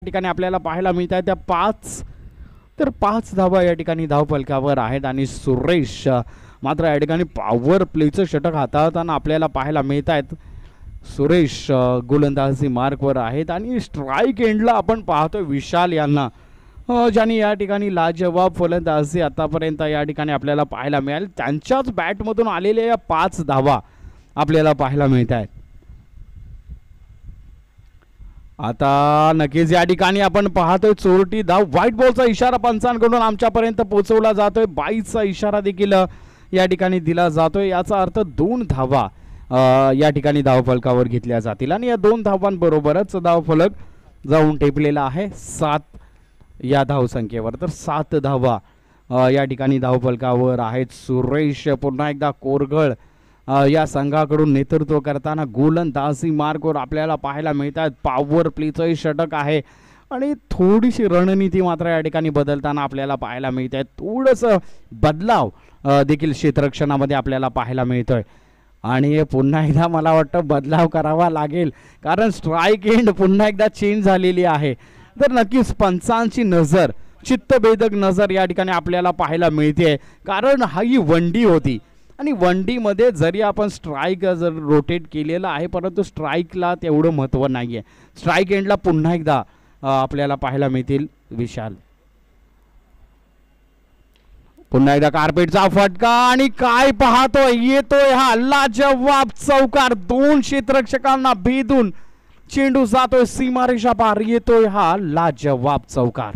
ठिकाणी आपल्याला पाहायला मिळत आहे त्या 5. तर 5 धावा या ठिकाणी धावफलकावर आहेत आणि सुरेश मात्र या ठिकाणी पॉवर प्लेचं षटक हाताळताना आपल्याला पाहायला मिळत आहेत. सुरेश गोलंदाजी मार्कवर आहेत आणि स्ट्राईक एंडला आपण पाहतोय विशाल यांना, ज्यांनी या ठिकाणी लाजवाब फलंदाजी आतापर्यंत या ठिकाणी आपल्याला पाहायला मिळाली. त्यांच्याच बॅटमधून आलेल्या या 5 धावा आपल्याला पाहायला मिळत आहेत. आता नक्कीच या ठिकाणी आपण पाहतोय चोरटी धाव. व्हाईट बॉलचा इशारा पंचांकडून आमच्यापर्यंत पोहोचवला जातोय. 22चा इशारा देखील या ठिकाणी दिला जातोय. याचा अर्थ 2 धावा या ठिकाणी धावफलकावर घेतल्या जातील आणि या 2 धावांबरोबरच धावफलक जाऊन टेपलेला आहे 7 या धावसंख्येवर. तर 7 धावा या ठिकाणी धावफलकावर आहेत. सुरेश पुन्हा एकदा कोरगळ या संघाकडून नेतृत्व करताना गोलंदाजी मार्कवर आपल्याला पाहायला मिळतात. पॉवर प्लेचं षटक आहे आणि थोडीशी रणनीती मात्र या ठिकाणी बदलताना आपल्याला पाहायला मिळत आहे. थोडंसं बदलाव देखील क्षेत्ररक्षणामध्ये आपल्याला पाहायला मिळतोय आणि पुन्हा एकदा मला वाटतं बदलाव करावा लागेल कारण स्ट्राईक एंड पुन्हा एकदा चेंज झालेली आहे. तर नक्कीच पंचांची नजर, चित्तभेदक नजर या ठिकाणी आपल्याला पाहायला मिळते कारण ही वनडी होती आणि वनडीमध्ये जरी आपण स्ट्राईक जर रोटेट केलेलं आहे परंतु स्ट्राईकला तेवढं महत्त्व नाही आहे. स्ट्राईक एंडला पुन्हा एकदा आपल्याला पाहायला मिळतील विशाल. पुन्हा एकदा कार्पेटचा फटका आणि काय पाहतोय, येतोय हा लाजवाब चौकार. 2 क्षेत्ररक्षकांना भेदून चेंडू जातोय सीमारेषा पार, येतोय हा लाजवाब चौकार.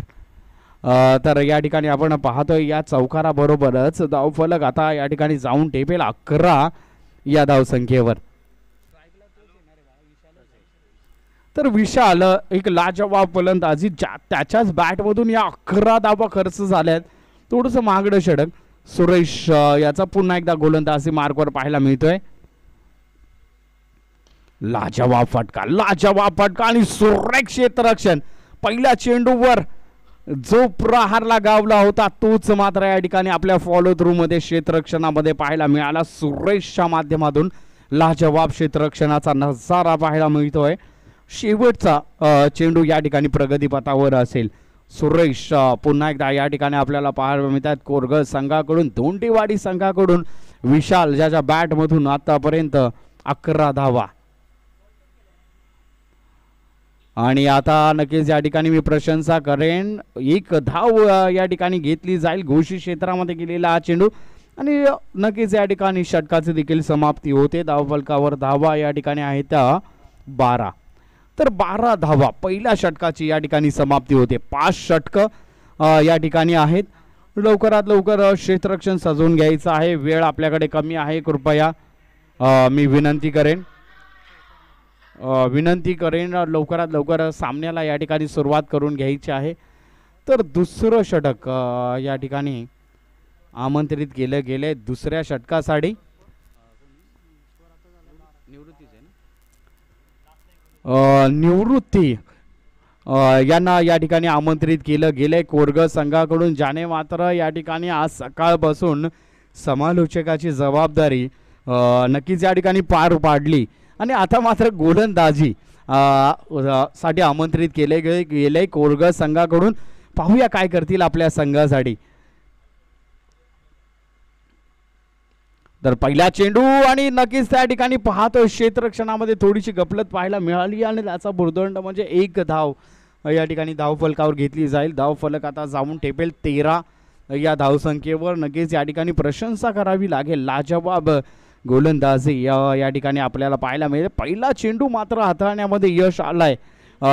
तर या ठिकाणी आपण पाहतोय या चौकाराबरोबरच धावफलक आता या ठिकाणी जाऊन टेपेल 11 या धावसंख्येवर. तर विशाल एक लाजवाब फलंदाजी, त्याच्याच बॅटमधून या 11 धावा खर्च झाल्यात. थोडंसं महागडं षटक. सुरेश याचा पुन्हा एकदा गोलंदाजी मार्कवर पाहायला मिळतोय. लाजवाब फटका आणि सुरेख क्षेत्ररक्षण. पहिल्या चेंडूवर जो प्रहारला गावला होता तोच मात्र या ठिकाणी आपल्या फॉलो थ्रू मध्ये क्षेत्ररक्षणामध्ये पाहायला मिळाला. सुरेशच्या माध्यमातून लाजवाब क्षेत्ररक्षणाचा नजारा पाहायला मिळतोय. शेवटचा चेंडू या ठिकाणी प्रगतीपथावर असेल. सुरेश पुन्हा एकदा या ठिकाणी आपल्याला पाहायला मिळतात कोरगळ संघाकडून, धोंडेवाडी संघाकडून विशाल ज्याच्या बॅटमधून आतापर्यंत 11 धावा. आणि आता नक्कीच या ठिकाणी मी प्रशंसा करेन, 1 धाव या ठिकाणी घेतली जाईल. घोषित क्षेत्रामध्ये गेलेला हा चेंडू आणि नक्कीच या ठिकाणी षटकाची देखील समाप्ती होते. धावफलकावर धावा या ठिकाणी आहेत त्या 12. तर 12 धावा पहिल्या षटकाची या ठिकाणी समाप्ती होते. 5 षटकं या ठिकाणी आहेत. लवकरात लवकर क्षेत्ररक्षण सजवून घ्यायचं आहे. वेळ आपल्याकडे कमी आहे. कृपया मी विनंती करेन लवकरात लवकर सामन्याला या ठिकाणी सुरुवात करून घ्यायची आहे. तर दुसरं षटक या ठिकाणी आमंत्रित केलं गेले दुसऱ्या षटकासाठी. निवृत्ती यांना या ठिकाणी आमंत्रित केलं गेलंय कोरगळ संघाकडून, ज्याने मात्र या ठिकाणी आज सकाळपासून समालोचकाची जबाबदारी नक्कीच या ठिकाणी पार पाडली आणि आता मात्र गोलंदाजी साठी आमंत्रित केले गेले कोरगळ संघाकडून. पाहूया काय करतील आपल्या संघासाठी. तर पहिला चेंडू आणि नक्कीच त्या ठिकाणी पाहतोय क्षेत्ररक्षणामध्ये थोडीशी गफलत पाहायला मिळाली आणि त्याचा भुर्दंड म्हणजे 1 धाव या ठिकाणी धावफलकावर घेतली जाईल. धावफलक आता जाऊन टेपेल 13 या धावसंख्येवर. नक्कीच या ठिकाणी प्रशंसा करावी लागेल. लाजवाब गोलंदाजी या ठिकाणी आपल्याला पाहायला मिळेल. पहिला चेंडू मात्र हाताळण्यामध्ये यश आलंय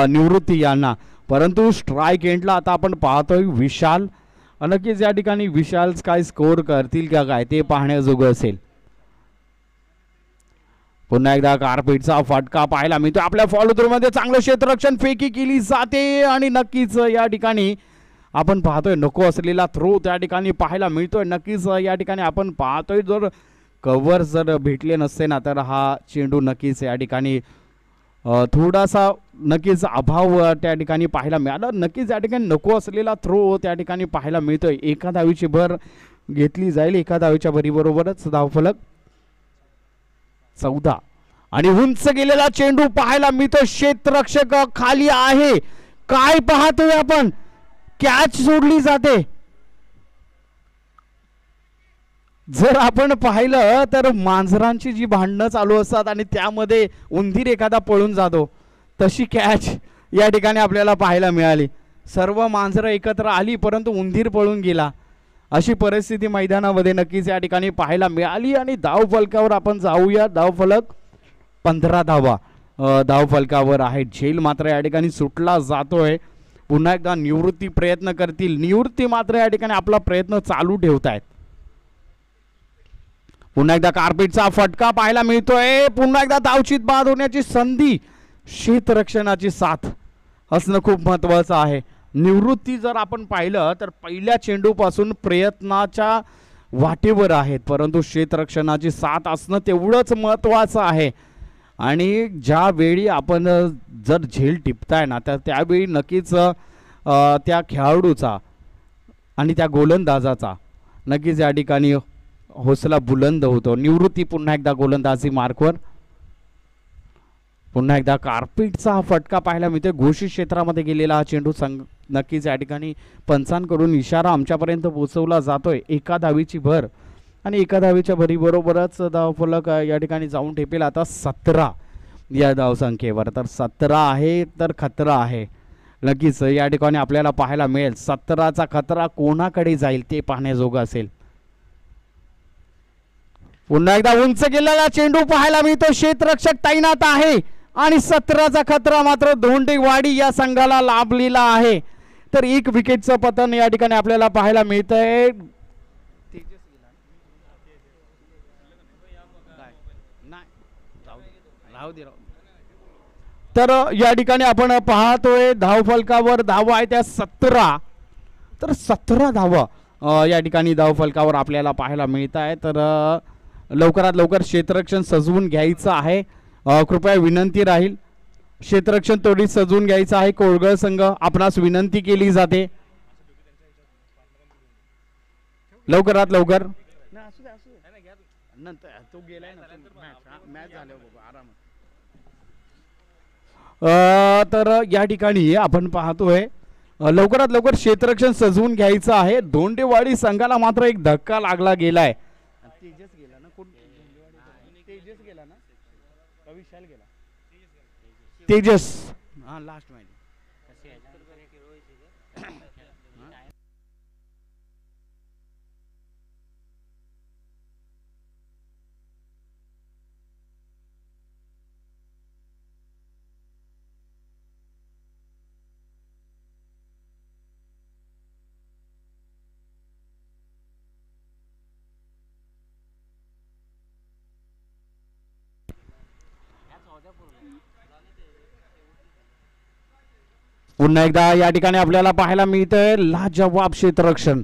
निवृत्ती यांना, परंतु स्ट्राईक एंडला आता आपण पाहतोय विशाल. नक्कीच या ठिकाणी विशाल काय स्कोर करतील का काय ते पाहण्याजोगं असेल. पुन्हा एकदा कार्पेटचा फटका पाहायला मिळतो. आपल्या फॉलो थ्रू मध्ये चांगलं क्षेत्ररक्षण, फेकी केली जाते आणि नक्कीच या ठिकाणी आपण पाहतोय नको असलेला थ्रो त्या ठिकाणी पाहायला मिळतोय. नक्कीच या ठिकाणी आपण पाहतोय जर कव्हर जर भेटले नसते ना तर हा चेंडू नक्कीच या ठिकाणी थोडासा नक्कीच अभाव त्या ठिकाणी पाहायला मिळाला. नक्कीच या ठिकाणी नको असलेला थ्रो त्या ठिकाणी पाहायला मिळतोय. 1 धावीची भर घेतली जाईल. 1 धावीच्या भरीबरोबरच धावफलक 14 आणि उंच गेलेला चेंडू पाहायला मिळतो. क्षेत्ररक्षक खाली आहे. काय पाहतोय आपण, कॅच सोडली जाते. जर आपण पाहिलं तर मांजरांची जी भांडणं चालू असतात आणि त्यामध्ये उंदीर एखादा पळून जातो, तशी कॅच या ठिकाणी आपल्याला पाहायला मिळाली. सर्व मांजरं एकत्र आली परंतु उंदीर पळून गेला, अशी परिस्थिती मैदानामध्ये नक्कीच या ठिकाणी पाहायला मिळाली. आणि धावफलकावर आपण जाऊया. धावफलक 15 धावा धावफलकावर आहे. झेल मात्र या ठिकाणी सुटला जातोय. पुन्हा एकदा निवृत्ती प्रयत्न करतील. निवृत्ती मात्र या ठिकाणी आपला प्रयत्न चालू ठेवतायत. पुन्हा एकदा कार्पेटचा फटका पाहायला मिळतोय. पुन्हा एकदा धावचीत बाद होण्याची संधी. क्षेत्ररक्षणाची साथ असणं खूप महत्वाचं आहे. निवृत्ती जर आपण पाहिलं तर पहिल्या चेंडूपासून प्रयत्नाच्या वाटेवर आहेत, परंतु क्षेत्ररक्षणाची साथ असणं तेवढंच महत्वाचं आहे. आणि ज्या वेळी आपण जर झेल टिपताय ना, तर त्यावेळी नक्कीच त्या खेळाडूचा आणि त्या गोलंदाजाचा नक्कीच या ठिकाणी हौसला बुलंद होतो. निवृत्ती पुन्हा एकदा गोलंदाजी मार्कवर. पुन्हा एकदा कार्पेटचा फटका पाहायला मिळतोय. घोषित क्षेत्रामध्ये गेलेला हा चेंडू नक्कीच या ठिकाणी पंचांकडून इशारा आमच्यापर्यंत पोहोचवला जातोय. एका धावीची भर आणि एका धावीच्या भरीबरोबरच धावफलक या ठिकाणी जाऊन ठेपेल आता 17 या धावसंख्येवर. तर 17 आहे तर खतरा आहे. नक्कीच या ठिकाणी आपल्याला पाहायला मिळेल 17चा खतरा कोणाकडे जाईल ते पाहण्याजोगं असेल. पुन्हा एकदा उंच गेलेला चेंडू पाहायला मिळतो. क्षेत्ररक्षक तैनात आहे आणि 17चा खतरा मात्र धोंडेवाडी या संघाला लाभलेला आहे. तर एक विकेटचं पतन या ठिकाणी आपल्याला पाहायला मिळतंय. तर या ठिकाणी आपण पाहतोय धावफलकावर धावा आहे त्या 17. तर 17 धावा या ठिकाणी धावफलकावर आपल्याला पाहायला मिळत आहे. तर लवकरात लवकर क्षेत्ररक्षण सजवून घ्यायचं आहे. कृपया विनंती राहील, क्षेत्ररक्षण त्वरित सजवून घ्यायचं आहे. कोळगळ संघ आपणास विनंती केली जाते लवकरात लवकर. तर या ठिकाणी आपण पाहतोय लवकरात लवकर क्षेत्ररक्षण सजवून घ्यायचं आहे. धोंडेवाडी संघाला मात्र एक धक्का लागला गेलाय. तेजस लास्ट माहिती पुन्हा एकदा या ठिकाणी आपल्याला पाहायला मिळतंय लाजवाब क्षेत्ररक्षण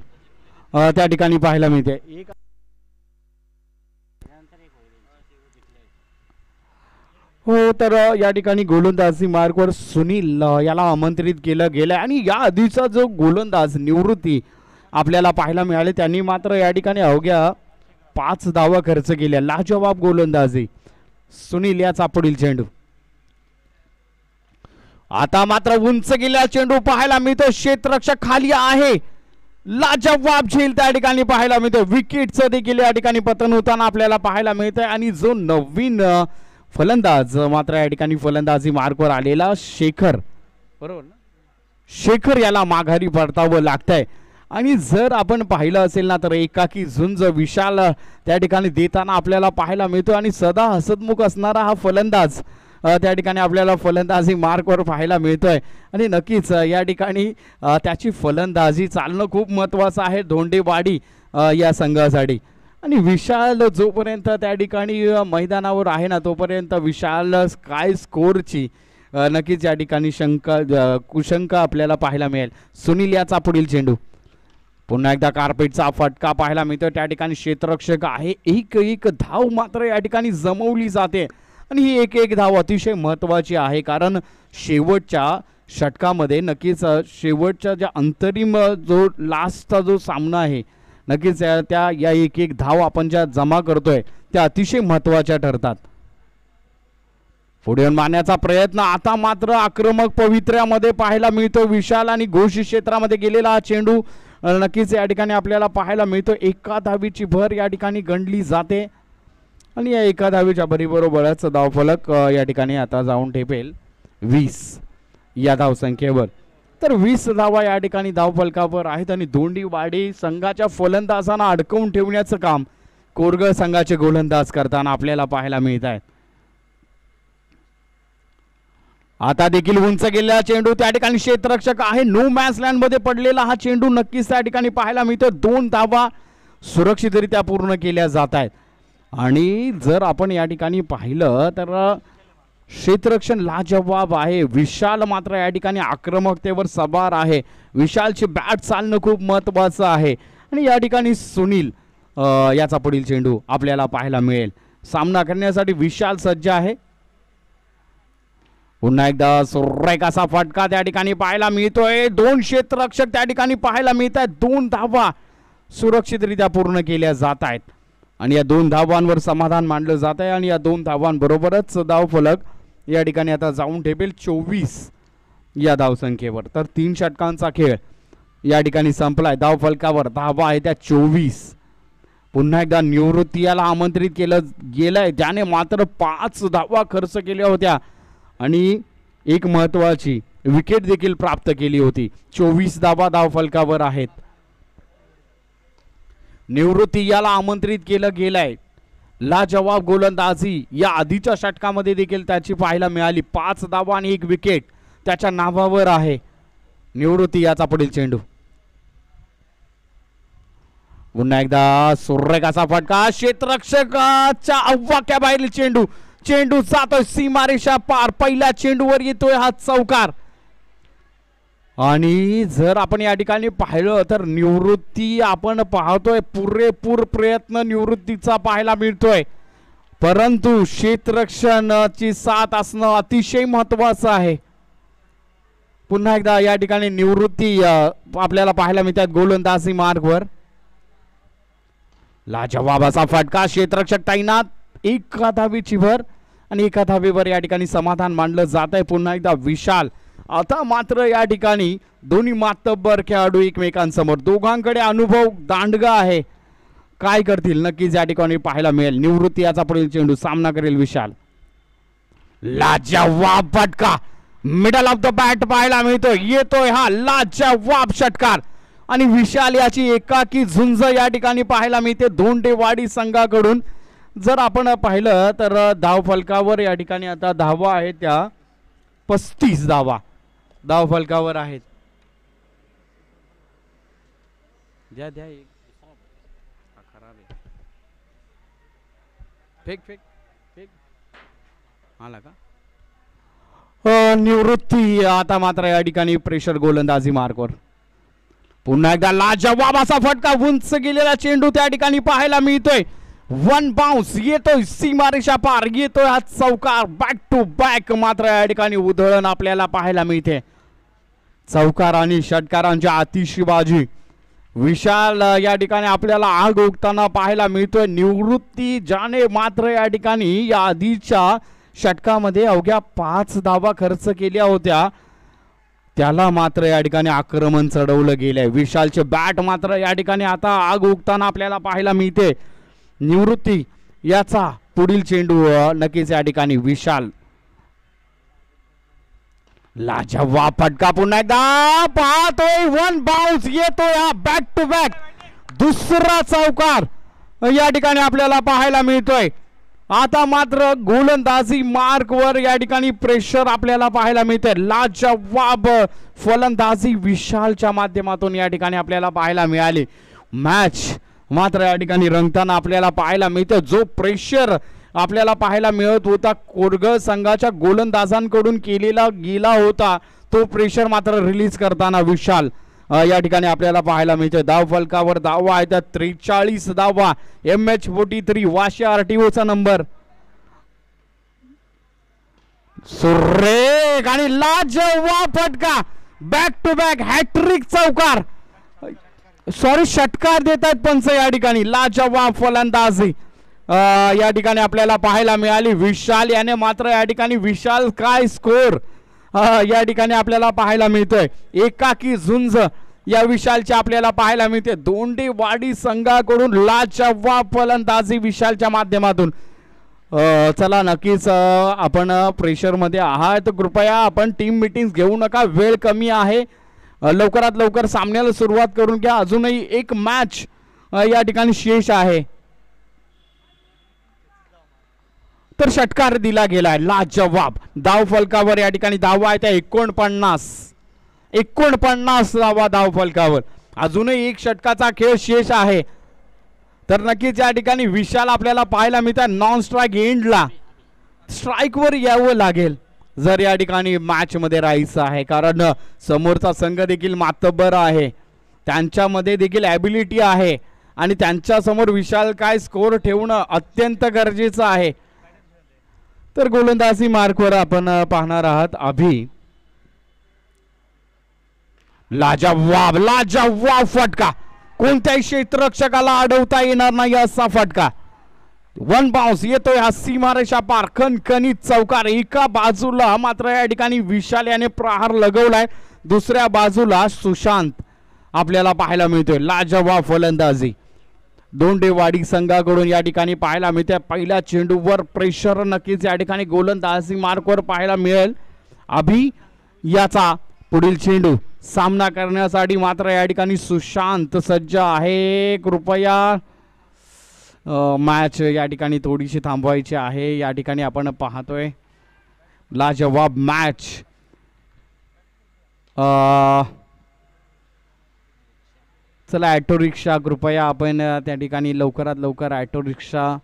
त्या ठिकाणी पाहायला मिळते. हो, तर या ठिकाणी गोलंदाजी मार्कवर सुनील याला आमंत्रित केलं गेलं आणि या आधीचा जो गोलंदाज निवृत्ती आपल्याला पाहायला मिळाले त्यांनी मात्र या ठिकाणी अवघ्या 5 धावा खर्च केल्या. लाजवाब गोलंदाजी सुनील याचा पुढील चेंडू. आता मात्र उंच गेलेला चेंडू पाहायला मिळतो. क्षेत्ररक्षक खाली आहे. लाजवाब झेल त्या ठिकाणी पाहायला मिळतो. विकेटचं देखील या ठिकाणी पतन होताना आपल्याला पाहायला मिळतंय आणि जो नवीन फलंदाज मात्र या ठिकाणी फलंदाजी मार्कवर आलेला शेखर, बरोबर ना, शेखर याला माघारी परतावं लागतंय. आणि जर आपण पाहिलं असेल ना तर एकाकी झुंज विशाल त्या ठिकाणी देताना आपल्याला पाहायला मिळतो आणि सदा हसतमुख असणारा हा फलंदाज त्या ठिकाणी आपल्याला फलंदाजी मार्कवर पाहायला मिळतोय. आणि नक्कीच या ठिकाणी त्याची फलंदाजी चालणं खूप महत्त्वाचं आहे धोंडेवाडी या संघासाठी. आणि विशाल जोपर्यंत त्या ठिकाणी मैदानावर आहे ना तोपर्यंत विशाल काय स्कोरची नक्कीच या ठिकाणी कुशंका आपल्याला पाहायला मिळेल. सुनील याचा पुढील चेंडू. पुन्हा एकदा कार्पेटचा फटका पाहायला मिळतो. त्या ठिकाणी क्षेत्ररक्षक आहे. एक धाव मात्र या ठिकाणी जमवली जाते आणि ही एक धाव अतिशय महत्त्वाची आहे कारण शेवटच्या षटकामध्ये नक्कीच शेवटच्या ज्या अंतरिम जो लास्टचा जो सामना आहे नक्कीच त्या या एक धाव आपण ज्या जमा करतोय त्या अतिशय महत्त्वाच्या ठरतात. पुढे मारण्याचा प्रयत्न, आता मात्र आक्रमक पवित्र्यामध्ये पाहायला मिळतो विशाल आणि घोष क्षेत्रामध्ये गेलेला हा चेंडू नक्कीच या ठिकाणी आपल्याला पाहायला मिळतो. एका धावीची भर या ठिकाणी गणली जाते आणि या एका धावीच्या भरीबरोबरच धावफलक या ठिकाणी आता जाऊन ठेपेल 20 या धावसंख्येवर. तर 20 धावा या ठिकाणी धावफलकावर आहेत आणि दोंडीवाडी संघाच्या फलंदाजांना अडकवून ठेवण्याचं काम कोरगळ संघाचे गोलंदाज करताना आपल्याला पाहायला मिळत आहेत. आता देखील उंच गेलेला चेंडू त्या ठिकाणी क्षेत्ररक्षक आहे, नो मॅच लँड मध्ये पडलेला हा चेंडू नक्कीच त्या ठिकाणी पाहायला मिळतो. 2 धावा सुरक्षितरित्या पूर्ण केल्या जात आहेत आणि जर आपण या ठिकाणी पाहिलं तर क्षेत्ररक्षण लाजवाब आहे. विशाल मात्र या ठिकाणी आक्रमकतेवर सवार आहे. विशालची बॅट चालणं खूप महत्वाचं आहे आणि या ठिकाणी सुनील याचा पुढील चेंडू आपल्याला पाहायला मिळेल. सामना करण्यासाठी विशाल सज्ज आहे. पुन्हा एकदा सुरेख असा फटका त्या ठिकाणी पाहायला मिळतोय. 2 क्षेत्ररक्षक त्या ठिकाणी पाहायला मिळत आहेत. 2 धावा सुरक्षितरित्या पूर्ण केल्या जात आहेत आणि या 2 धावांवर समाधान मानलं जात आहे आणि या 2 धावांबरोबरच धावफलक या ठिकाणी आता जाऊन ठेपेल 24 या धावसंख्येवर. तर 3 षटकांचा खेळ या ठिकाणी संपलाय. धावफलकावर धावा आहे त्या 24. पुन्हा एकदा निवृत्ती याला आमंत्रित केलं गेलंय, त्याने मात्र 5 धावा खर्च केल्या होत्या आणि एक महत्वाची विकेट देखील प्राप्त केली होती. 24 धावा धावफलकावर आहेत. निवृत्ती याला आमंत्रित केलं गेलंय. लाजवाब गोलंदाजी या आधीच्या षटकामध्ये देखील त्याची पाहायला मिळाली. 5 धावा आणि 1 विकेट त्याच्या नावावर आहे. निवृत्ती याचा पुढील चेंडू पुन्हा एकदा सुरेख असा फटका, क्षेत्ररक्षकाच्या अव्वाक्याबाहेर चेंडू, चेंडू जातोय सीमारेषा पार. पहिल्या चेंडूवर येतोय हा चौकार आणि जर आपण या ठिकाणी पाहिलं तर निवृत्ती आपण पाहतोय पुरेपूर प्रयत्न निवृत्तीचा पाहायला मिळतोय, परंतु क्षेत्ररक्षणाची साथ असणं अतिशय महत्वाचं आहे. पुन्हा एकदा या ठिकाणी निवृत्ती आपल्याला पाहायला मिळतात गोलंदाजी मार्गवर. लाजवाब असा फटका, क्षेत्ररक्षक तैनात. 1 धावीची भर आणि 1 धावीवर या ठिकाणी समाधान मानलं जात आहे. पुन्हा एकदा विशाल. आता मात्र या ठिकाणी दोन्ही मातब्बर खेळाडू एकमेकांसमोर, दोघांकडे अनुभव दांडगा आहे. काय करतील नक्कीच या ठिकाणी पाहायला मिळेल. निवृत्ती याचा पुढील चेंडू सामना करेल विशाल. लाजवाब फटका मिडल ऑफ द बॅट पाहायला मिळतो. येतोय हा लाजवाब षटकार आणि विशाल याची एकाकी झुंज या ठिकाणी पाहायला मिळते दोंडेवाडी संघाकडून. जर आपण पाहिलं तर धावफलकावर या ठिकाणी आता धावा आहेत त्या 35 धावा धावफलकावर आहेत. द्या द्या एक खराब आहे. फेक फेक फेक आला का. निवृत्ती आता मात्र या ठिकाणी प्रेशर गोलंदाजी मार्कवर. पुन्हा एकदा लाजवाब असा फटका, उंच गेलेला चेंडू त्या ठिकाणी पाहायला मिळतोय. 1 बाउन्स येतोय सीमारेषा पार, येतोय हा चौकार. बॅक टू बॅक मात्र या ठिकाणी उधळण आपल्याला पाहायला मिळते. चौकार आणि षटकारांच्या आतिषबाजी. विशाल या ठिकाणी आपल्याला आग ओकताना पाहायला मिळतोय. निवृत्ती ज्याने मात्र या ठिकाणी या आधीच्या षटकामध्ये अवघ्या 5 धावा खर्च केल्या होत्या, त्याला मात्र या ठिकाणी आक्रमण चढवलं गेलंय. विशालचे बॅट मात्र या ठिकाणी आता आग ओकताना आपल्याला पाहायला मिळते. निवृत्ती याचा पुढील चेंडू नक्कीच या ठिकाणी विशाल. लाजवाब फटका पुन्हा एकदा पाहतोय. 1 बाउन्स येतोय हा बॅक टू बॅक दुसरा चौकार या ठिकाणी आपल्याला पाहायला मिळतोय. आता मात्र गोलंदाजी मार्कवर या ठिकाणी प्रेशर आपल्याला पाहायला मिळते. लाजवाब फलंदाजी विशालच्या माध्यमातून या ठिकाणी आपल्याला पाहायला मिळाली. मॅच मात्र या ठिकाणी रंगताना आपल्याला पाहायला मिळते. जो प्रेशर आपल्याला पाहायला मिळत होता कोरगळ संघाच्या गोलंदाजांकडून केलेला गेला होता, तो प्रेशर मात्र रिलीज करताना विशाल या ठिकाणी आपल्याला पाहायला मिळते. धावफलकावर धावा आहे त्या 43 धावा. MH43 Vashi RTOचा number. सुरेख आणि लाजवाब फटका, बॅक टू बॅक हॅट्रिक चौकार, सॉरी षटकार देत आहेत पंच या ठिकाणी. लाजवाब फलंदाजी या ठिकाणी आपल्याला पाहायला मिळाली. विशाल याने मात्र या ठिकाणी विशाल काय स्कोर या ठिकाणी आपल्याला पाहायला मिळतोय. एकाकी झुंज या विशालच्या आपल्याला पाहायला मिळते. दोंडेवाडी संघाकडून लाजवाब फलंदाजी विशालच्या माध्यमातून. चला नक्कीच आपण प्रेशर मध्ये आहात, कृपया आपण टीम मीटिंग घेऊ नका, वेळ कमी आहे, लवकरात लवकर सामन्याला सुरुवात करून घ्या. अजूनही एक मॅच या ठिकाणी शेष आहे. तर षटकार दिला गेलाय लाजवाब. धाव फलकावर या ठिकाणी धावा आहेत 49 धावा धाव फलकावर. अजूनही एक षटकाचा खेळ शेष आहे. तर नक्कीच या ठिकाणी विशाल आपल्याला पाहायला मिळतात. नॉन स्ट्राईक एंडला स्ट्राईकवर यावं लागेल जर या ठिकाणी मॅच मध्ये राहायचं आहे, कारण समोरचा संघ देखील मातब्बर आहे, त्यांच्यामध्ये देखील ॲबिलिटी आहे आणि त्यांच्या समोर विशाल काय स्कोर ठेवणं अत्यंत गरजेचं आहे. तर गोलंदाजी मार्कवर आपण पाहणार आहात अभि. लाजवाब फटका, कोणत्याही क्षेत्ररक्षकाला अडवता येणार नाही असा फटका. वन बाउन्स येतोय हा सीमारेषा पार, खणखणीत चौकार. एका बाजूला मात्र या ठिकाणी विशाल याने प्रहार लगवलाय, दुसऱ्या बाजूला सुशांत आपल्याला पाहायला मिळतोय. लाजवाब फलंदाजी दोंडेवाडी संघाकडून या ठिकाणी पाहायला मिळते. पहिल्या चेंडूवर प्रेशर नक्कीच या ठिकाणी गोलंदाजी मार्कवर पाहायला मिळेल. अभि याचा पुढील चेंडू सामना करण्यासाठी मात्र या ठिकाणी सुशांत सज्ज आहे. कृपया मॅच या ठिकाणी थोडीशी थांबवायची आहे. या ठिकाणी आपण पाहतोय लाजवाब मॅच. चला ॲटो रिक्षा, कृपया आपण त्या ठिकाणी लवकरात लवकर ॲटो रिक्षा.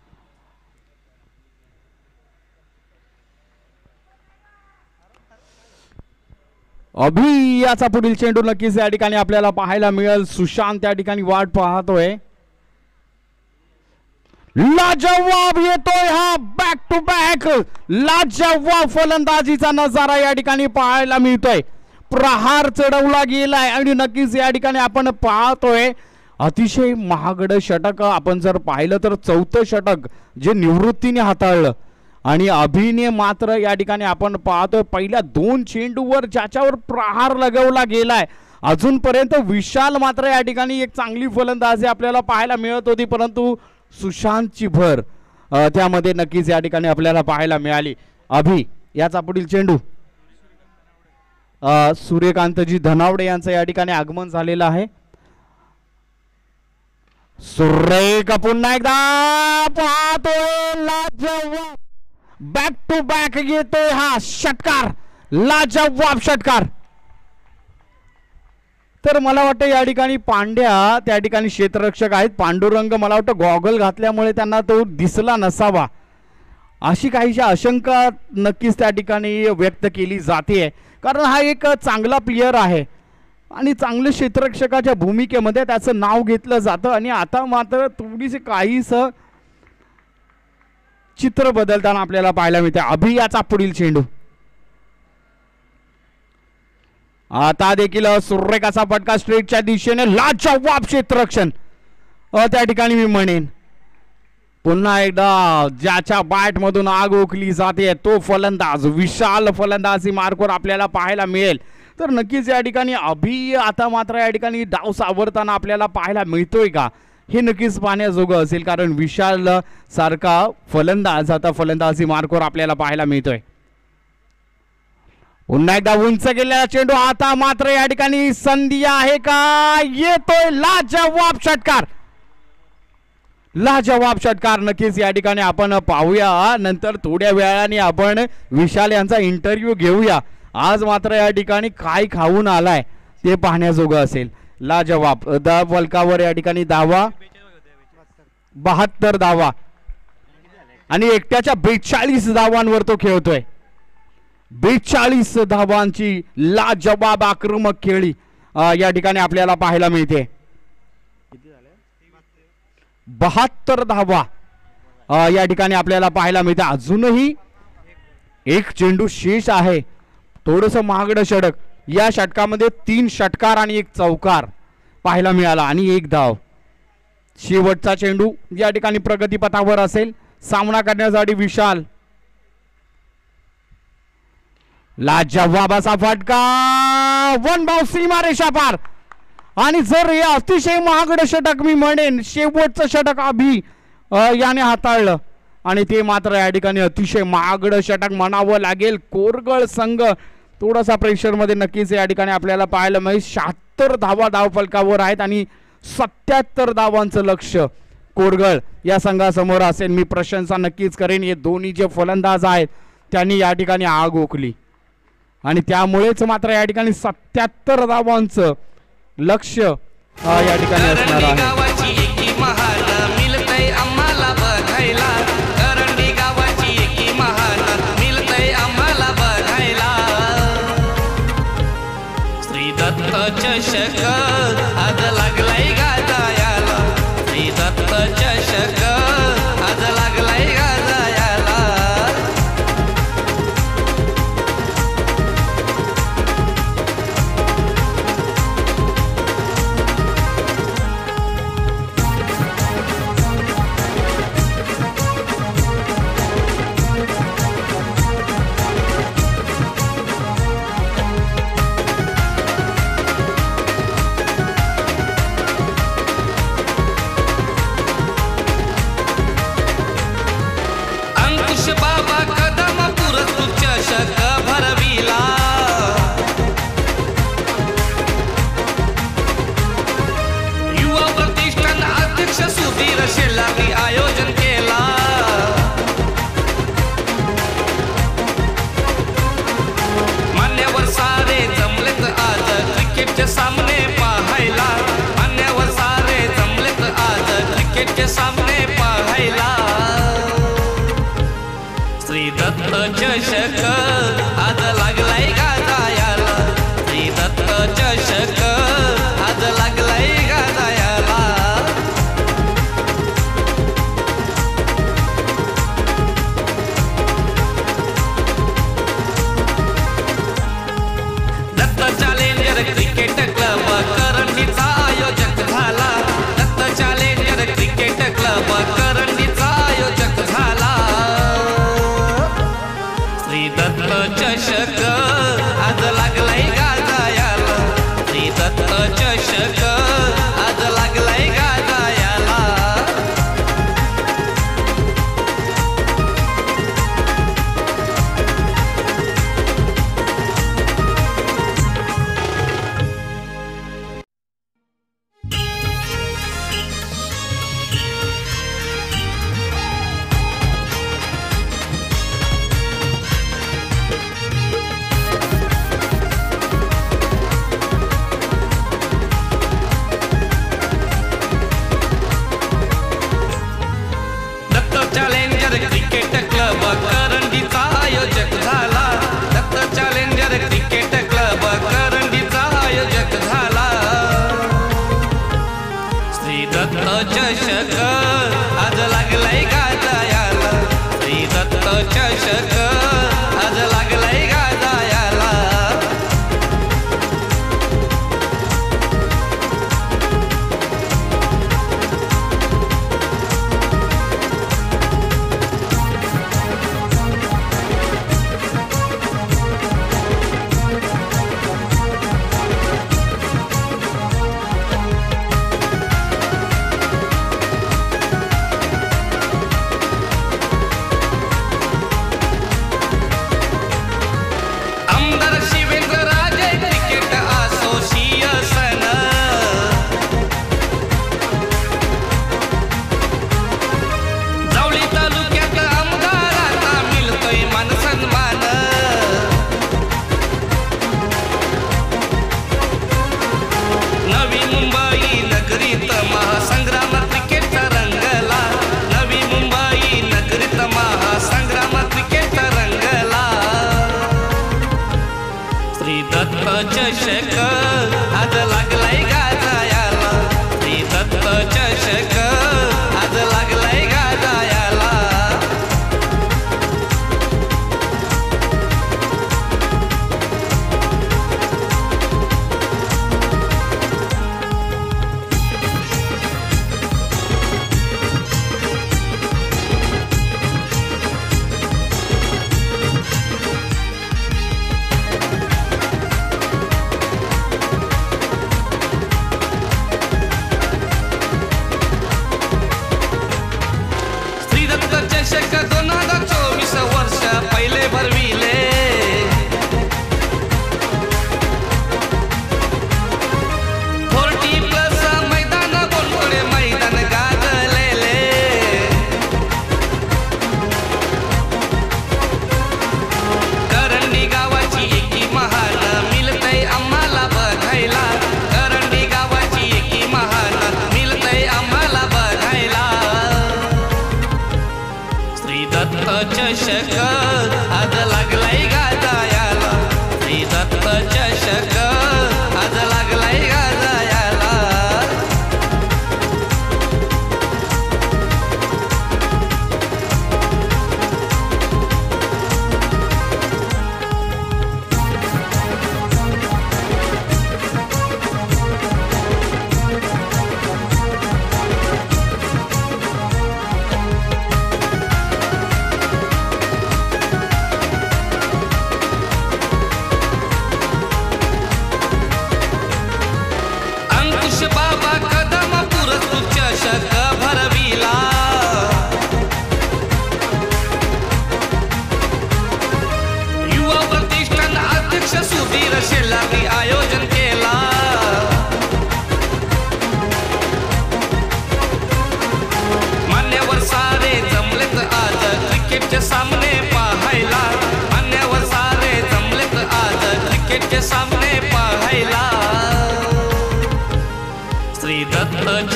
अभि याचा पुढील चेंडू नक्कीच या ठिकाणी आपल्याला पाहायला मिळेल. सुशांत त्या ठिकाणी वाट पाहतोय. लाजवाब येतोय हा बॅक टू बॅक लाजवाब फलंदाजीचा नजारा या ठिकाणी पाहायला मिळतोय. प्रहार चढवला गेलाय आणि नक्कीच या ठिकाणी आपण पाहतोय अतिशय महागड षटक. आपण जर पाहिलं तर 4थं षटक जे निवृत्तीने हाताळलं आणि अभिने मात्र या ठिकाणी आपण पाहतोय पहिल्या 2 चेंडूवर ज्याच्यावर प्रहार लगवला गेलाय. अजूनपर्यंत विशाल मात्र या ठिकाणी एक चांगली फलंदाजी आपल्याला पाहायला मिळत होती, परंतु सुशांतची भर त्यामध्ये नक्कीच या ठिकाणी आपल्याला पाहायला मिळाली. अभि याचा पुढील चेंडू सूर्यकांतजी धनावडे यांचं या ठिकाणी आगमन झालेलं आहे. सुरेख पुन्हा एकदा पाहतोय लाजवाब बॅक टू बॅक येतोय हा षटकार, लाजवाब षटकार. तर मला वाटतं या ठिकाणी पांड्या त्या ठिकाणी क्षेत्ररक्षक आहेत. पांडुरंग मला वाटतं गॉगल घातल्यामुळे त्यांना तो दिसला नसावा अशी काहीशी आशंका नक्कीच त्या ठिकाणी व्यक्त केली जाते, कारण हा एक चांगला प्लेयर आहे आणि चांगल्या क्षेत्ररक्षकाच्या भूमिकेमध्ये त्याचं नाव घेतलं जातं. आणि आता मात्र थोडीशी काहीस चित्र बदलताना आपल्याला पाहायला मिळते. अभि याचा पुढील चेंडू आता देखील सुरेखाचा फटका स्ट्रेटच्या दिशेने. लाजवाब क्षेत्ररक्षण त्या ठिकाणी मी म्हणेन. पुन्हा एकदा ज्याच्या बॅट मधून आग ओकली जाते तो फलंदाज विशाल फलंदाजी मार्कवर आपल्याला पाहायला मिळेल. तर नक्कीच या ठिकाणी अभि आता मात्र या ठिकाणी डाव सावरताना आपल्याला पाहायला मिळतोय का हे नक्कीच पाहण्याजोगं असेल, कारण विशाल सारखा फलंदाज आता फलंदाजी मार्कवर आपल्याला पाहायला मिळतोय. पुन्हा एकदा उंच गेलेला चेंडू, आता मात्र या ठिकाणी संधी आहे का, येतोय लाजवाब षटकार. लाजवाब षटकार नक्कीच या ठिकाणी आपण पाहूया. नंतर थोड्या वेळाने आपण विशाल यांचा इंटरव्ह्यू घेऊया. आज मात्र या ठिकाणी काय खाऊन आलाय ते पाहण्याजोगं असेल. लाजवाब धाव फलकावर या ठिकाणी धावा 72 धावा आणि एकट्याच्या 42 धावांवर तो खेळतोय. 42 धावांची लाजवाब आक्रमक खेळी या ठिकाणी आपल्याला पाहायला मिळते. 72 धावा या ठिकाणी आपल्याला पाहायला मिळते. अजूनही एक चेंडू शेष आहे. थोडंसं महागडं षटक. या षटकामध्ये 3 षटकार आणि 1 चौकार पाहायला मिळाला आणि 1 धाव. शेवटचा चेंडू या ठिकाणी प्रगतीपथावर असेल. सामना करण्यासाठी विशाल. लाजवाब असा फटका, वन बाउंस सीमारेषा पार. आणि जर हे अतिशय महागडं षटक मी म्हणेन, शेवटचं षटक अभि याने हाताळलं आणि ते मात्र या ठिकाणी अतिशय महागडं षटक म्हणावं लागेल. कोरगळ संघ थोडासा प्रेशर मध्ये नक्कीच या ठिकाणी आपल्याला पाहायला मिळेल. 76 धावा धावफलकावर आहेत आणि 77 धावांचं लक्ष कोरगळ या संघासमोर असेल. मी प्रशंसा नक्कीच करेन. हे दोन्ही जे फलंदाज आहेत त्यांनी या ठिकाणी आग ओकली आणि त्यामुळेच मात्र या ठिकाणी 77 धावांचं लक्ष या ठिकाणी असणार आहे. चषक आज लागलाय गाजायाला, श्री दत्त चषक आज लागलाय गाजायाला. बाबा कदम पुरस्कृत चषक भरविला, युवा प्रतिष्ठान अध्यक्ष सुधीर शेलारनी आयोजन केला. मान्यवर सारे जमलेत आज क्रिकेटचे सामने पाहायला, मान्यवर सारे जमलेत आज क्रिकेटचे सामने पाहायला. श्री दत्त चषक आज लागलाय गाजायाला, श्री दत्त चषक आज लागलाय गाजायाला. दत्त चॅलेंजर क्रिकेट क्लब करंडीचा आयोजक झाला, दत्त चॅलेंजर क्रिकेट क्लब करंडीचा आयोजक झाला. श्री दत्त चषक आज लागलाय गाजायाला, श्री दत्त चषक आज लागलाय गाजायाला.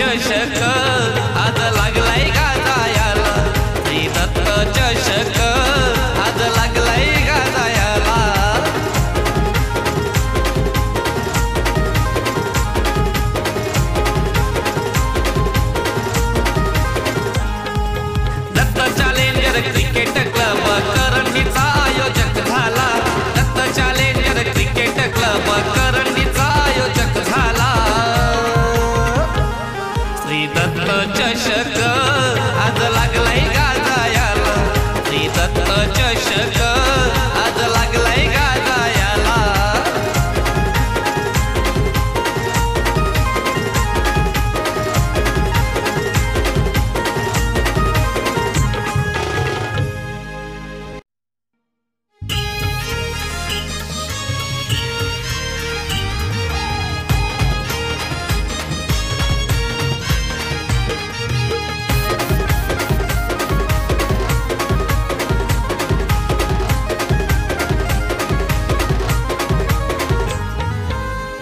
चषक आज लागलाय गाजायाला, श्री दत्त चषक आज लागलाय गाजायाला. दत्त चॅलेंजर क्रिकेट क्लब करंडीचा आयोजक झाला. दत्त चॅलेंजर क्रिकेट क्लब करंडीचा आयोजक झाला. श्री दत्त चषक आज लागलाय गाजायाला, श्री दत्त चषक आज लागलाय गाजायाला.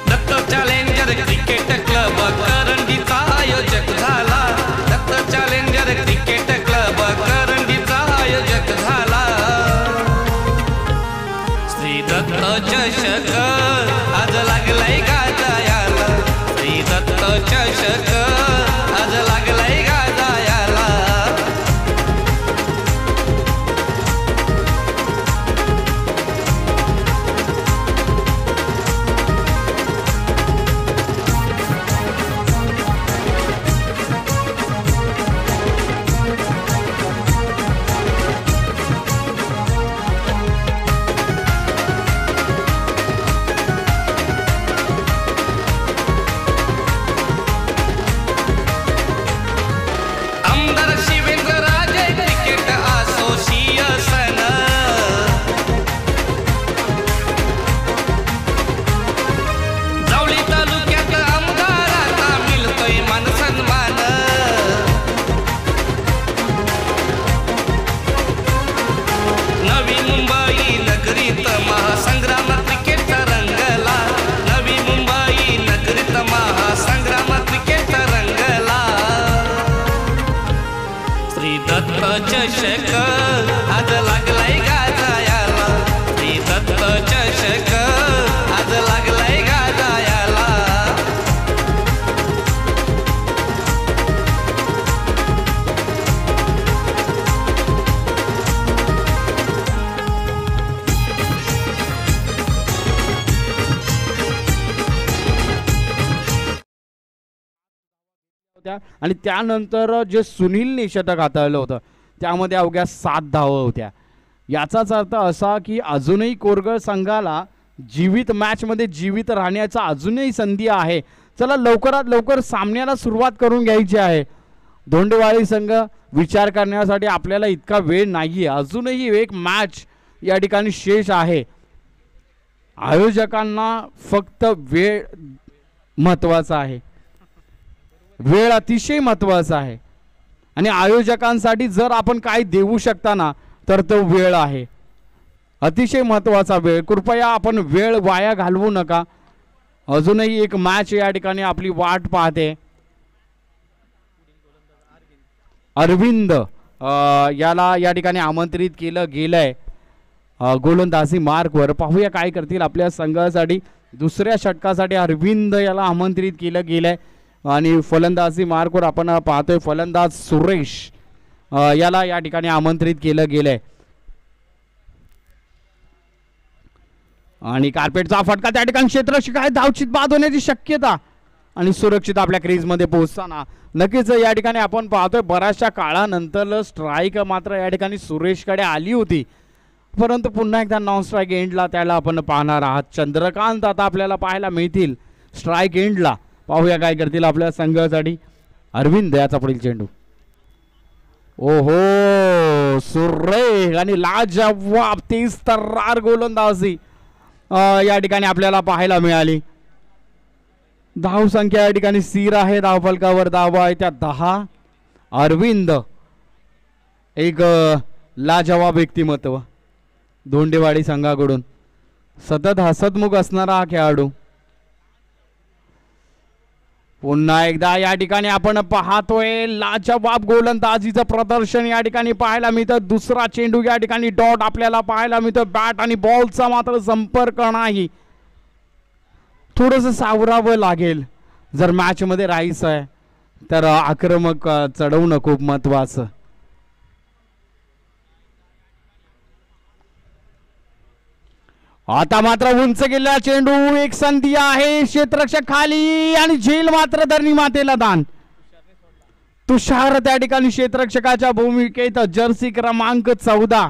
दत्त चॅलेंजर क्रिकेट क्लब करंडीचा आयोजक झाला. दत्त चॅलेंजर क्रिकेट क्लब करंडीचा आयोजक झाला. श्री दत्त चषक आज लागलाय गाजायाला, श्री दत्त चषक आज लागलाय गाजायाला. आमदार शिवेंद्रराजे क्रिकेट असोसिएशन, जावळी तालुक्यात आमदारांना मिळतोय मान सन्मान. नवी मुंबई नगरीत महासंग्राम क्रिकेट रंगला. नवी मुंबई नगरीत महासंग्राम क्रिकेट रंगला. श्री दत्त चषक आज लागलाय गाजायाला, श्री दत्त चषक आज लागलाय गाजायाला. होत्या आणि त्यानंतर जे सुनीलने शतक हाताळलं होतं त्यामध्ये अवघ्या 7 धावा होत्या. याचाच अर्थ असा की अजूनही कोरगळ संघाला जीवित मॅचमध्ये जीवित राहण्याचा अजूनही संधी आहे. चला लवकरात लवकर सामन्याला सुरुवात करून घ्यायची आहे. धोंडेवाडी संघ विचार करण्यासाठी आपल्याला इतका वेळ नाही आहे. अजूनही एक मॅच या ठिकाणी शेष आहे. आयोजकांना फक्त वेळ महत्त्वाचा आहे, वेळ अतिशय महत्त्वाचा आहे आणि आयोजकांसाठी जर आपण काय देऊ शकता ना तर तो वेळ आहे, अतिशय महत्त्वाचा वेळ. कृपया आपण वेळ वाया घालवू नका. अजूनही एक मॅच या ठिकाणी आपली वाट पाहते. अरविंद याला या ठिकाणी आमंत्रित केलं गेलंय गोलंदाजी मार्कवर. पाहूया काय करतील आपल्या संघासाठी. दुसऱ्या षटकासाठी अरविंद याला आमंत्रित केलं गेलंय आणि फलंदाजी मार्कवर आपण पाहतोय फलंदाज सुरेश याला या ठिकाणी आमंत्रित केलं गेलंय. आणि कार्पेटचा फटका त्या ठिकाणी क्षेत्ररक्षक काय धावचित बाद होण्याची शक्यता आणि सुरक्षित आपल्या क्रीजमध्ये पोहोचताना नक्कीच या ठिकाणी आपण पाहतोय बऱ्याचशा काळानंतर स्ट्राईक मात्र या ठिकाणी सुरेशकडे आली होती, परंतु पुन्हा एकदा नॉन स्ट्राईक एंडला त्याला आपण पाहणार आहात. चंद्रकांत आता आपल्याला पाहायला मिळतील स्ट्राईक एंडला. पाहूया काय करतील आपल्या संघासाठी. अरविंद याचा पुढील चेंडू. ओहो सुरेश आणि लाजवाब 30 तर्रार गोलंदाजी या ठिकाणी आपल्याला पाहायला मिळाली. धाव संख्या या ठिकाणी स्थिर आहे. धावफलकावर धावा आहे त्या 10. अरविंद एक लाजवाब व्यक्तिमत्व धोंडेवाडी संघाकडून. सतत हसतमुख असणारा हा खेळाडू. पुन्हा एकदा या ठिकाणी आपण पाहतोय लाजवाब गोलंदाजीचं प्रदर्शन या ठिकाणी पाहायला मिळतं. दुसरा चेंडू या ठिकाणी डॉट आपल्याला पाहायला मिळतं. बॅट आणि बॉलचा मात्र संपर्क नाही. थोडंसं सावरावं लागेल जर मॅच मध्ये राहायचं आहे तर. आक्रमक चढवणं खूप महत्वाचं. आता मात्र उंच गेलेला चेंडू, एक संधी आहे, क्षेत्ररक्षक खाली आणि झेल मात्र धरणी मातेला दान. तुषार त्या ठिकाणी क्षेत्ररक्षकाच्या भूमिकेत जर्सी क्रमांक 14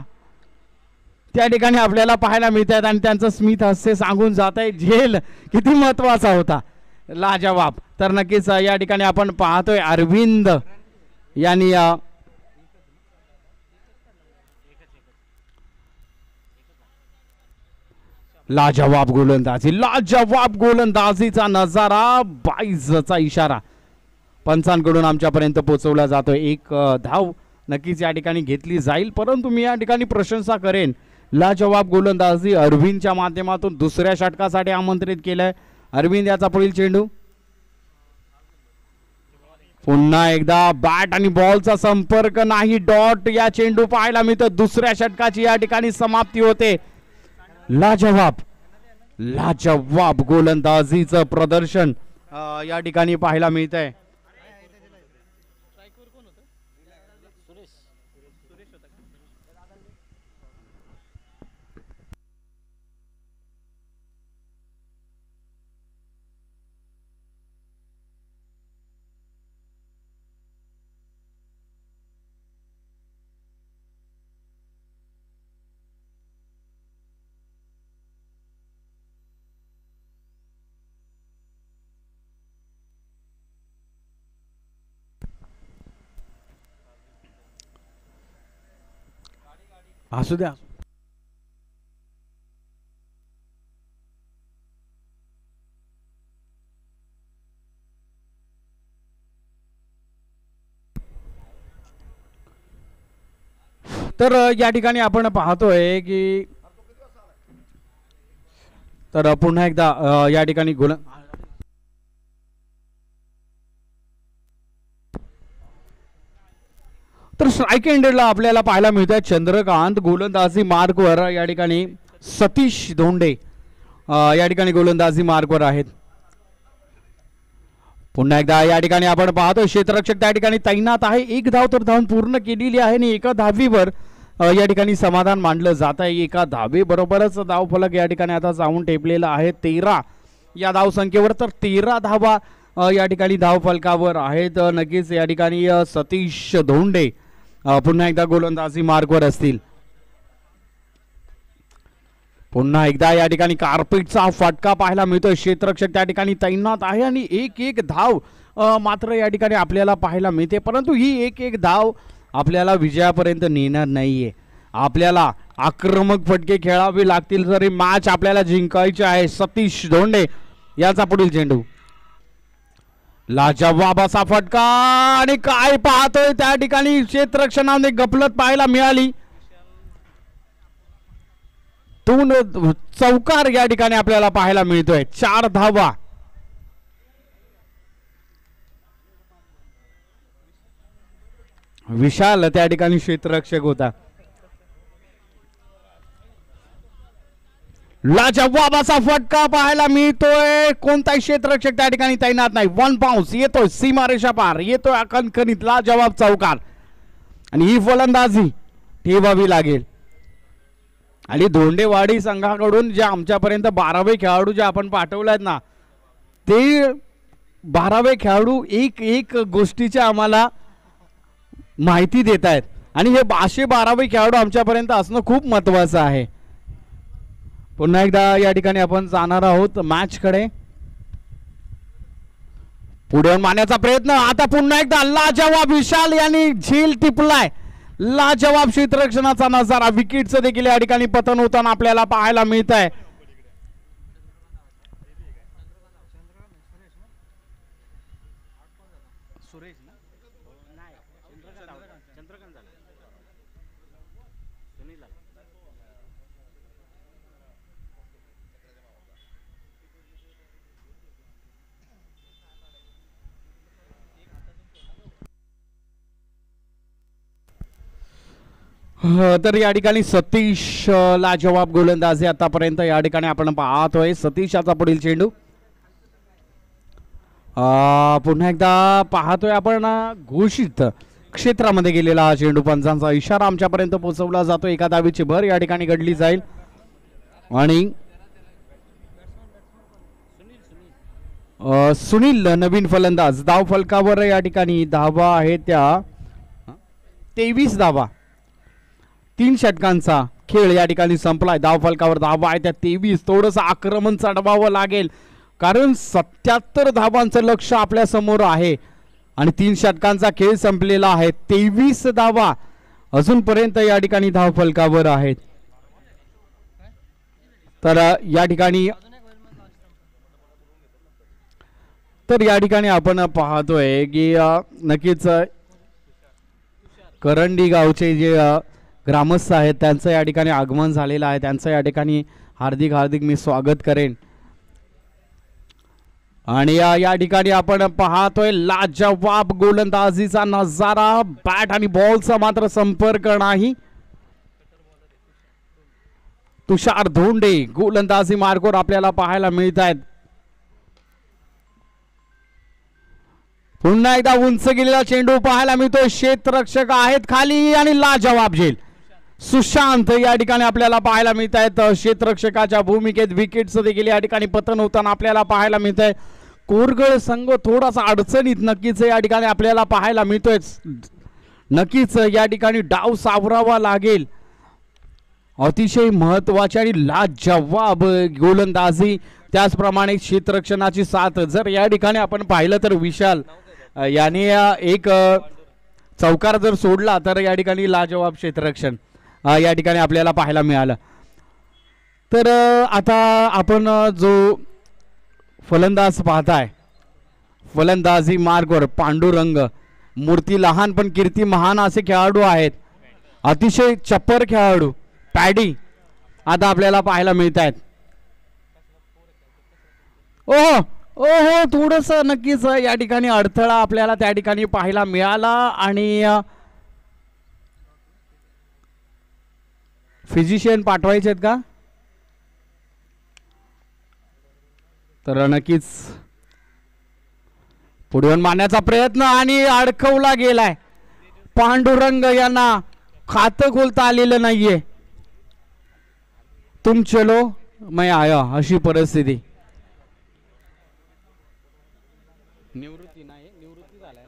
त्या ठिकाणी आपल्याला पाहायला मिळतात आणि त्यांचं स्मित हास्य सांगून जात आहे झेल किती महत्वाचा होता. लाजवाब. तर नक्कीच या ठिकाणी आपण पाहतोय अरविंद यांनी लाजवाब गोलंदाजी, लाजवाब गोलंदाजीचा नजारा. 22चा इशारा पंचांकडून आमच्यापर्यंत पोहोचवला जातोय. एक धाव नक्कीच या ठिकाणी घेतली जाईल, परंतु मी या ठिकाणी प्रशंसा करेन लाजवाब गोलंदाजी अरविंदच्या माध्यमातून दुसऱ्या षटकासाठी आमंत्रित केलंय. अरविंद याचा पुढील चेंडू. पुन्हा एकदा बॅट आणि बॉलचा संपर्क नाही. डॉट या चेंडू पाहायला मिळतं. दुसऱ्या षटकाची या ठिकाणी समाप्ती होते. लाजवाब लाजवाब गोलंदाजीचं प्रदर्शन या ठिकाणी पाहायला मिळत आहे. असू द्या. तर या ठिकाणी आपण पाहतोय की तर पुन्हा एकदा या ठिकाणी तर स्ट्राईक एंडेडला आपल्याला पाहायला मिळतंय चंद्रकांत. गोलंदाजी मार्कवर या ठिकाणी सतीश धोंडे या ठिकाणी गोलंदाजी मार्कवर आहेत. पुन्हा एकदा या ठिकाणी आपण पाहतोय क्षेत्ररक्षक त्या ठिकाणी तैनात आहे. एक धाव तर धावून पूर्ण केलेली आहे आणि एका धावीवर या ठिकाणी समाधान मानलं जात आहे. एका धावेबरोबरच धावफलक या ठिकाणी आता जाऊन टेपलेला आहे 13 या धावसंख्येवर. तर 13 धावा या ठिकाणी धावफलकावर आहेत. नक्कीच या ठिकाणी सतीश धोंडे पुन्हा एकदा गोलंदाजी मार्कवर असतील. पुन्हा एकदा या ठिकाणी कार्पेटचा फटका पाहायला मिळतोय. क्षेत्ररक्षक त्या ठिकाणी तैनात आहे आणि एक धाव मात्र या ठिकाणी आपल्याला पाहायला मिळते, परंतु ही एक धाव आपल्याला विजयापर्यंत नेणार नाहीये. आपल्याला आक्रमक फटके खेळावे लागतील जरी मॅच आपल्याला जिंकायची आहे. सतीश धोंडे याचा पुढील चेंडू. लाजवाब असा फटका आणि काय पाहतोय त्या ठिकाणी क्षेत्ररक्षणाने गफलत पाहायला मिळाली. चौकार या ठिकाणी आपल्याला पाहायला मिळतोय. 4 धावा. विशाल त्या ठिकाणी क्षेत्ररक्षक होता. लाजवाब असा फटका पाहायला मिळतोय. कोणताही क्षेत्ररक्षक त्या ठिकाणी तैनात नाही. 1 बाउन्स येतोय सीमारेषा पार, येतोय अखनखनीत लाजवाब चौकार आणि ही फलंदाजी ठेवावी लागेल. आणि धोंडेवाडी संघाकडून जे आमच्यापर्यंत 12वे खेळाडू जे आपण पाठवलेत ना, ते 12वे खेळाडू एक गोष्टीच्या आम्हाला माहिती देत आहेत आणि हे 12वे खेळाडू आमच्यापर्यंत असणं खूप महत्वाचं आहे. पुन्हा एकदा या ठिकाणी आपण जाणार आहोत मॅच कडे. पुढे मारण्याचा प्रयत्न. आता पुन्हा एकदा लाजवाब विशाल यांनी झेल टिपलाय. लाजवाब क्षेत्ररक्षणाचा नजारा. विकेटचं देखील या ठिकाणी पतन होताना आपल्याला पाहायला मिळत आहे. तर या ठिकाणी सतीश लाजवाब गोलंदाजी आतापर्यंत या ठिकाणी आपण पाहतोय. सतीश याचा पुढील चेंडू पुन्हा एकदा पाहतोय आपण. घोषित क्षेत्रामध्ये गेलेला हा चेंडू, पंचांचा इशारा आमच्यापर्यंत पोहोचवला जातो. एका धावेची भर या ठिकाणी घडली जाईल आणि सुनील नवीन फलंदाज. धाव फलकावर या ठिकाणी धावा आहे त्या 23 धावा. 3 षटकांचा खेळ या ठिकाणी संपलाय. धाव फलकावर धावा आहे त्या 23. थोडंसं आक्रमण चढवावं लागेल कारण 77 धावांचं लक्ष आपल्या समोर आहे आणि 3 षटकांचा खेळ संपलेला आहे. 23 धावा अजूनपर्यंत या ठिकाणी धाव फलकावर आहेत. तर या ठिकाणी आपण पाहतोय की नक्कीच करंडी गावचे जे ग्रामस्थ आहेत त्यांचं या ठिकाणी आगमन झालेलं आहे. त्यांचं या ठिकाणी हार्दिक हार्दिक मी स्वागत करेन. आणि या ठिकाणी आपण पाहतोय लाजवाब गोलंदाजीचा नजारा. बॅट आणि बॉलचा मात्र संपर्क नाही. तुषार धोंडे गोलंदाजी मार्गावर आपल्याला पाहायला मिळत आहेत. पुन्हा एकदा उंच गेलेला चेंडू पाहायला मिळतोय. क्षेत्ररक्षक आहेत खाली आणि लाजवाब झेल. सुशांत या ठिकाणी आपल्याला पाहायला मिळत आहेत. क्षेत्ररक्षकाच्या भूमिकेत विकेटचं देखील या ठिकाणी पतन होताना आपल्याला पाहायला मिळत आहे. कोरगळ संघ थोडासा अडचणीत नक्कीच या ठिकाणी आपल्याला पाहायला मिळतोय. नक्कीच या ठिकाणी डाव सावरावा लागेल. अतिशय महत्वाची आणि लाजवाब गोलंदाजी, त्याचप्रमाणे क्षेत्ररक्षणाची साथ. जर या ठिकाणी आपण पाहिलं तर विशाल याने एक चौकार जर सोडला तर या ठिकाणी लाजवाब क्षेत्ररक्षण या ठिकाणी आपल्याला पाहायला मिळालं. तर आता आपण जो फलंदाज पाहताय, फलंदाजी मार्गवर पांडुरंग. मूर्ती लहान पण कीर्ती महान असे खेळाडू आहेत. अतिशय चप्पर खेळाडू पॅडी आता आपल्याला पाहायला मिळत आहेत. ओहो ओहो थोडस नक्कीच या ठिकाणी अडथळा आपल्याला त्या ठिकाणी पाहायला मिळाला आणि फिजिशियन पाठवायचे आहेत का? तर नक्कीच पुढे मारण्याचा प्रयत्न आणि अडकवला गेलाय. पांडुरंग यांना खातं खोलता आलेलं नाहीये. तुम चलो मैं आया अशी परिस्थिती. निवृत्ती नाही, निवृत्ती झालाय.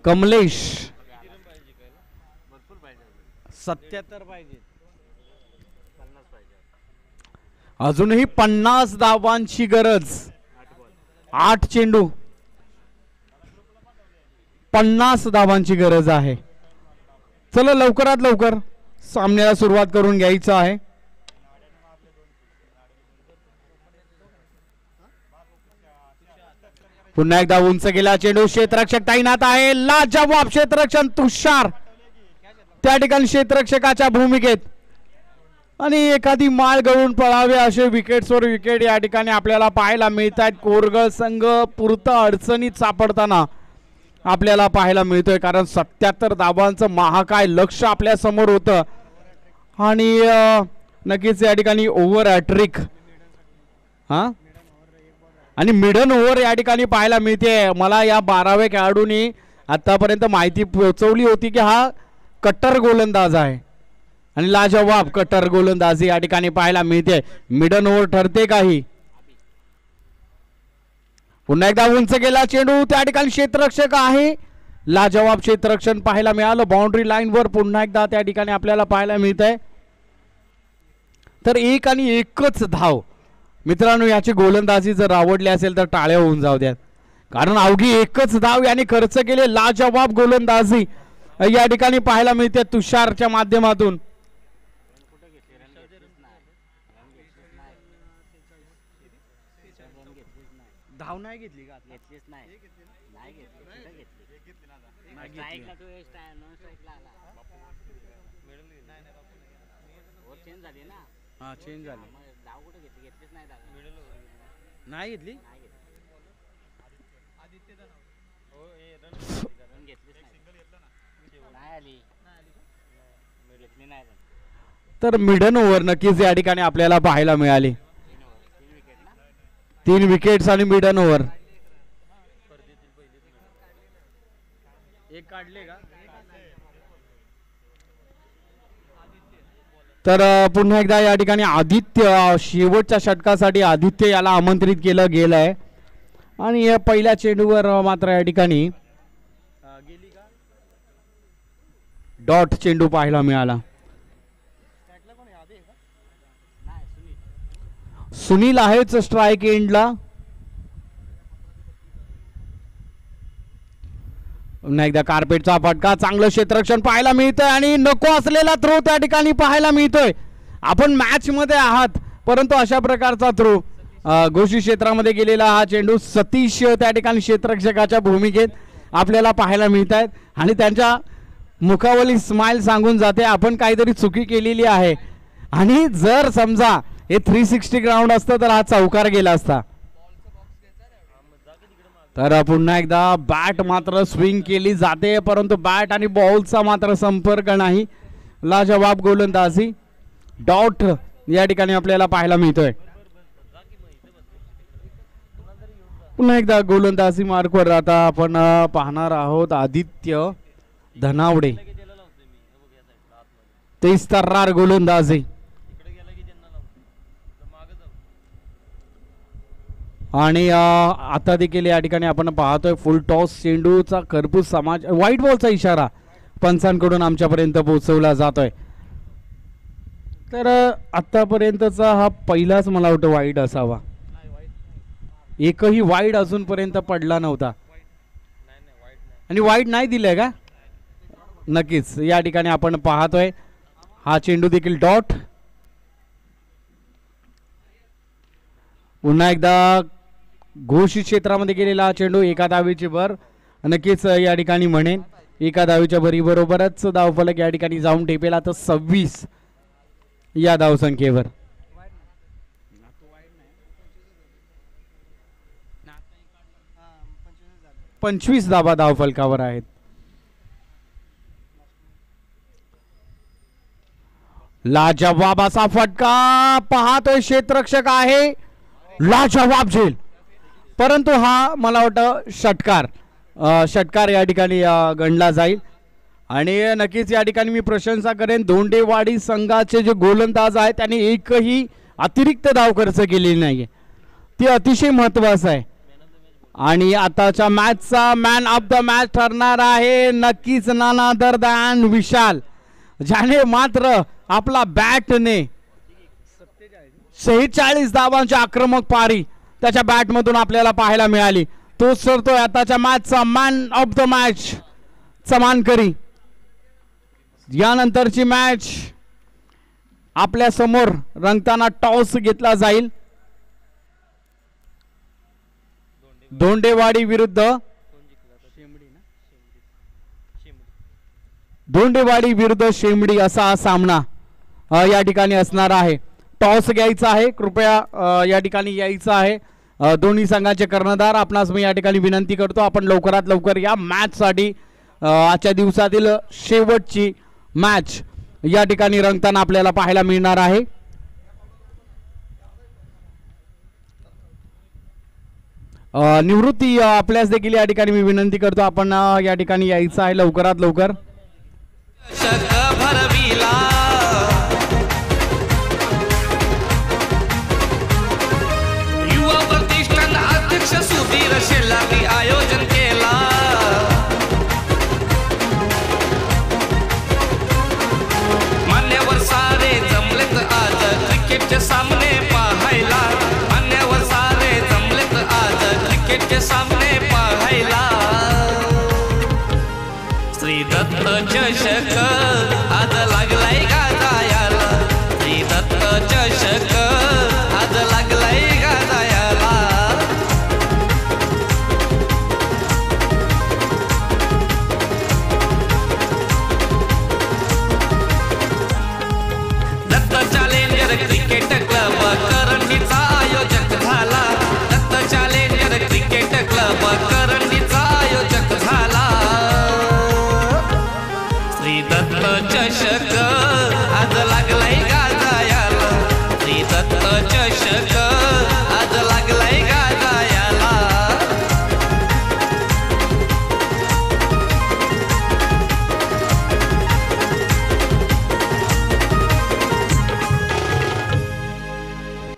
कमलेश 77 पाहिजे. अजूनही 50 धावांची गरज. 8 चेंडू 50 धावांची गरज आहे. चला लवकरात लवकर सामन्याला सुरुवात करून घ्यायचं आहे. पुन्हा एकदा उंच गेला चेंडू. क्षेत्ररक्षक तैनात आहे. लाजवाब क्षेत्ररक्षण तुषार त्या ठिकाणी क्षेत्ररक्षकाच्या भूमिकेत आणि एखादी माळ गळून पळावे असे विकेट्सवर विकेट या ठिकाणी आपल्याला पाहायला मिळत आहेत. कोरगळ संघ पुरता अडचणीत सापडताना आपल्याला पाहायला मिळतोय कारण 77 धावांचं महाकाय लक्ष आपल्या समोर होतं आणि नक्कीच या ठिकाणी ओव्हर हॅट्रिक आणि मिडन ओव्हर या ठिकाणी पाहायला मिळते. मला या 12व्या खेळाडूंनी आतापर्यंत माहिती पोहोचवली होती की हा कट्टर गोलंदाज आहे आणि लाजवाब कट्टर गोलंदाजी या ठिकाणी पाहायला मिळते. मिडन ओव्हर ठरते काही. पुन्हा एकदा उंच गेला चेंडू. त्या ठिकाणी क्षेत्ररक्षक आहे. लाजवाब क्षेत्ररक्षण पाहायला मिळालं. बाउंड्री लाईन वर पुन्हा एकदा त्या ठिकाणी आपल्याला पाहायला मिळत आहे. तर 1 आणि 1च धाव. मित्रांनो याची गोलंदाजी जर आवडली असेल तर टाळ्या होऊन जाऊ द्यात कारण अवघी 1च धाव याने खर्च केले. लाजवाब गोलंदाजी या ठिकाणी पाहायला मिळते तुषारच्या माध्यमातून. धाव नाही घेतली का? घेतलीच नाही. नाही घेतली. कुठे घेतली? नाही घेतली. तो एक नॉन स्ट्राइकला आला. ओव्हर चेंज झाली ना? हां चेंज झाली. धाव कुठे घेतली? घेतलीच नाही दादा. नाही घेतली? नाही घेतली. आदित्यचा नाव. हो हे रन घेतलीच नाही. सिंगल घेतला ना. नाही आली. तर मिडन ओव्हर नक्कीच या ठिकाणी आपल्याला पाहायला मिळाली. 3 विकेट्स आणि मिडन ओव्हर. तर पुन्हा एकदा या ठिकाणी आदित्य शेवटच्या षटकासाठी आदित्य याला आमंत्रित केलं गेलं आहे आणि या पहिल्या चेंडूवर मात्र या ठिकाणी डॉट चेंडू पाहायला मिळाला. सुनील आहेच स्ट्राईक एंडला. पुन्हा एकदा कार्पेटचा फटका, चांगलं क्षेत्ररक्षण पाहायला मिळतंय आणि नको असलेला थ्रो त्या ठिकाणी पाहायला मिळतोय. आपण मॅच मध्ये आहात परंतु अशा प्रकारचा थ्रो घोषित क्षेत्रामध्ये गेलेला हा चेंडू सतीश त्या ठिकाणी क्षेत्ररक्षकाच्या भूमिकेत आपल्याला पाहायला मिळत आहेत आणि त्यांच्या मुखावली स्माइल सांगून जाते आपण काहीतरी चुकी केलेली आहे आणि जर समजा हे 360 ग्राउंड असतं तर हा चौकार गेला असता. तर पुन्हा एकदा बॅट मात्र स्विंग केली जाते परंतु बॅट आणि बॉलचा मात्र संपर्क नाही. लाजवाब गोलंदाजी डॉट या ठिकाणी आपल्याला पाहायला मिळतोय. पुन्हा एकदा गोलंदाजी मार्कवर आता आपण पाहणार आहोत आदित्य धनावडे. 23 तर्रार गोलंदाजी आणि आता देखील या ठिकाणी आपण पाहतोय फुल टॉस चेंडूचा खरपूस समाज व्हाईट बॉलचा इशारा पंचांकडून आमच्यापर्यंत पोहोचवला जातोय. तर आतापर्यंतचा हा पहिलाच मला वाटतं वाईड असावा. एकही वाईड अजूनपर्यंत पडला नव्हता आणि वाईड नाही दिलंय का. नक्कीच या ठिकाणी आपण पाहतोय हा चेंडू देखील डॉट. पुन्हा एकदा घोषित क्षेत्रामध्ये गेलेला हा चेंडू एका धावेची भर. नक्कीच या ठिकाणी म्हणेन एका धावेच्या भरी बरोबरच धावफलक या ठिकाणी जाऊन ठेपेला तर 26 या धावसंख्येवर. 25 धावा धावफलकावर आहेत. लाजवाब असा फटका पाहतोय क्षेत्ररक्षक आहे लाजवाब झेल परंतु हा मला वाटतं षटकार या ठिकाणी गणला जाईल आणि नक्कीच या ठिकाणी मी प्रशंसा करेन धोंडेवाडी संघाचे जे गोलंदाज आहेत त्यांनी एकही अतिरिक्त धाव खर्च केलेली नाहीये. ती अतिशय महत्वाचं आहे आणि आताच्या मॅचचा मॅन ऑफ द मॅच ठरणार आहे नक्कीच नन अदर दॅन विशाल ज्याने मात्र आपला बॅटने 46 धावांची आक्रमक पारी त्याच्या बॅटमधून आपल्याला पाहायला मिळाली. तोच ठरतोय आताच्या मॅचचा मॅन ऑफ द मॅच चा मानकरी. यानंतरची मॅच आपल्या समोर रंगताना टॉस घेतला जाईल. धोंडेवाडी विरुद्ध शेमडी असा हा सामना या ठिकाणी असणार आहे. टॉस घ्यायचा आहे कृपया या ठिकाणी यायचं आहे. दोन्ही संघाचे कर्णधार आपणास मी या ठिकाणी विनंती करतो आपण लवकरात लवकर या मॅच साठी आजच्या दिवसातील शेवटची मॅच या ठिकाणी रंगताना आपल्याला पाहायला मिळणार आहे. निवृत्ती आपल्यास देखील या ठिकाणी मी विनंती करतो आपण या ठिकाणी यायचं आहे लवकरात लवकर. युवा प्रतिष्ठान अध्यक्ष सुधीर शेलारी आयोजन केला. मान्यवर सारे जमलेत आज क्रिकेटचे सामने पाहायला. मान्यवर सारे जमलेत आज क्रिकेटचे सामने